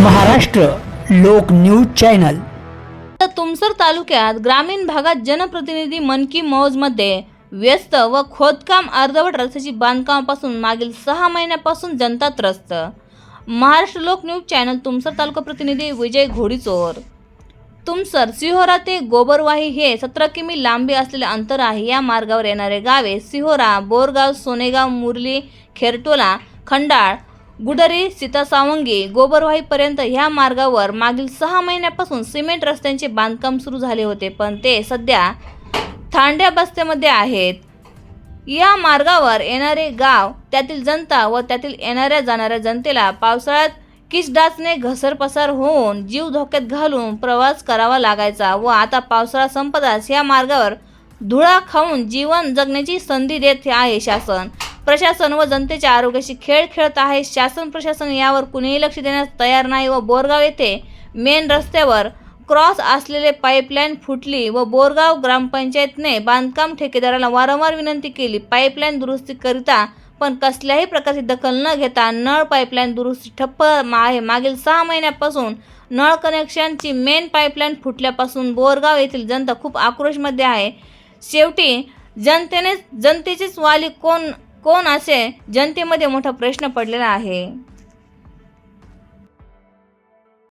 महाराष्ट्र लोक news channel. Tumsar तालुक्यात ग्रामीण भागात जनप्रतिनिधी मन की मौजमध्ये व्यस्त व खोदकाम अर्धवट रस्त्याची बांधकामापासून मागील 6 महिन्यापासून जनता त्रस्त। महाराष्ट्र लोक न्यूज चॅनल तुमसर तालुका प्रतिनिधी विजय घोडीचोर। तुमसर सिहोरा ते गोबरवाही हे 17 किमी लांबी असलेले अंतर आहे। या मार्गावर येणारे गावे सिहोरा, बोरगाव, सोनेगाव, मुरली, खेरटोला, खंडाळ, गुडरी, सीतासावंगी, गोबरवाहीपर्यंत ह्या मार्गावर मागील 6 महिन्यापासून सिमेंट रस्त्यांचे बांधकाम सुरू झाले होते, पण ते सध्या थांड्याबस्त्यामध्ये आहेत। या मार्गावर येणारे गाव, त्यातील जनता व त्यातील येणाऱ्या जाणाऱ्या जनतेला पावसाळ्यात किचडाचने घसरपसर होऊन जीव धोक्यात घालून प्रवास करावा लागायचा व आता पावसाळा संपताच या मार्गावर धुळा खाऊन जीवन जगण्याची संधी देत आहे शासन। प्रशासन व जनतेच्या आरोग्याशी खेळ खेळत आहे। शासन प्रशासन यावर कुणीही लक्ष देण्यास तयार नाही व बोरगाव येथे मेन रस्त्यावर क्रॉस असलेले पाईपलाईन फुटली व बोरगाव ग्रामपंचायतने बांधकाम ठेकेदाराला वारंवार विनंती केली पाईपलाईन दुरुस्तीकरिता, पण कसल्याही प्रकारची दखल न घेता नळ पाईपलाईन दुरुस्ती ठप्प आहे। मागील 6 महिन्यापासून नळ कनेक्शनची मेन पाईपलाईन फुटल्यापासून बोरगाव येथील जनता खूप आक्रोशमध्ये आहे। शेवटी जनतेचेच वाली कोण असे जनतेमध्ये मोठा प्रश्न पडलेला आहे।